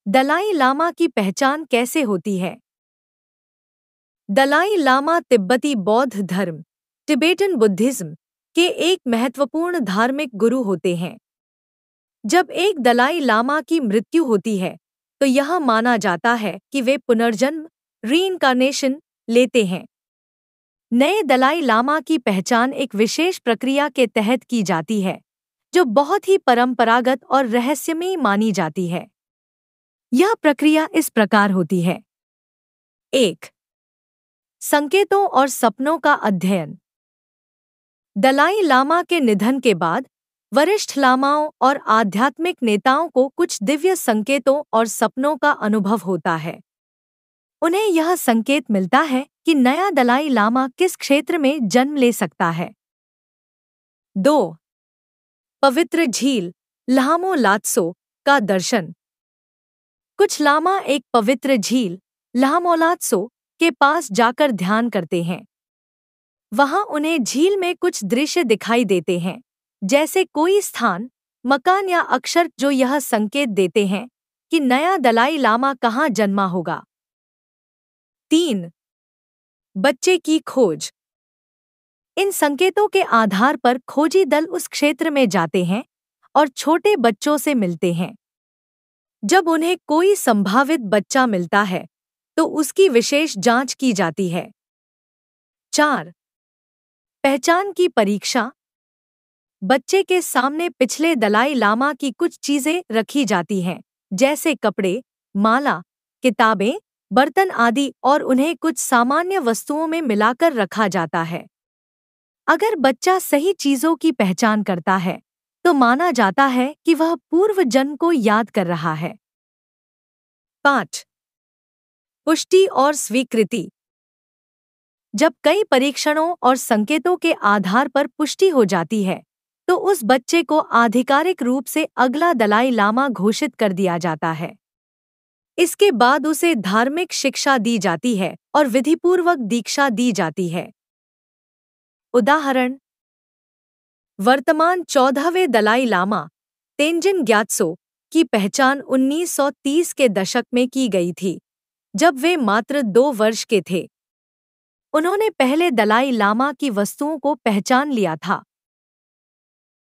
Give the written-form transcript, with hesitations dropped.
दलाई लामा की पहचान कैसे होती है? दलाई लामा तिब्बती बौद्ध धर्म टिबेटन बुद्धिज्म के एक महत्वपूर्ण धार्मिक गुरु होते हैं। जब एक दलाई लामा की मृत्यु होती है तो यह माना जाता है कि वे पुनर्जन्म रीइंकार्नेशन लेते हैं। नए दलाई लामा की पहचान एक विशेष प्रक्रिया के तहत की जाती है जो बहुत ही परंपरागत और रहस्यमयी मानी जाती है। यह प्रक्रिया इस प्रकार होती है। 1. संकेतों और सपनों का अध्ययन। दलाई लामा के निधन के बाद वरिष्ठ लामाओं और आध्यात्मिक नेताओं को कुछ दिव्य संकेतों और सपनों का अनुभव होता है। उन्हें यह संकेत मिलता है कि नया दलाई लामा किस क्षेत्र में जन्म ले सकता है। 2. पवित्र झील ल्हामो लात्सो का दर्शन। कुछ लामा एक पवित्र झील ल्हामोलात्सो के पास जाकर ध्यान करते हैं। वहां उन्हें झील में कुछ दृश्य दिखाई देते हैं, जैसे कोई स्थान, मकान या अक्षर जो यह संकेत देते हैं कि नया दलाई लामा कहाँ जन्मा होगा। 3. बच्चे की खोज। इन संकेतों के आधार पर खोजी दल उस क्षेत्र में जाते हैं और छोटे बच्चों से मिलते हैं। जब उन्हें कोई संभावित बच्चा मिलता है तो उसकी विशेष जांच की जाती है। 4. पहचान की परीक्षा। बच्चे के सामने पिछले दलाई लामा की कुछ चीजें रखी जाती हैं, जैसे कपड़े, माला, किताबें, बर्तन आदि, और उन्हें कुछ सामान्य वस्तुओं में मिलाकर रखा जाता है। अगर बच्चा सही चीजों की पहचान करता है तो माना जाता है कि वह पूर्व जन्म को याद कर रहा है। 5. पुष्टि और स्वीकृति। जब कई परीक्षणों और संकेतों के आधार पर पुष्टि हो जाती है तो उस बच्चे को आधिकारिक रूप से अगला दलाई लामा घोषित कर दिया जाता है। इसके बाद उसे धार्मिक शिक्षा दी जाती है और विधिपूर्वक दीक्षा दी जाती है। उदाहरण: वर्तमान 14वें दलाई लामा तेंजिन ग्यात्सो की पहचान 1930 के दशक में की गई थी, जब वे मात्र 2 वर्ष के थे। उन्होंने पहले दलाई लामा की वस्तुओं को पहचान लिया था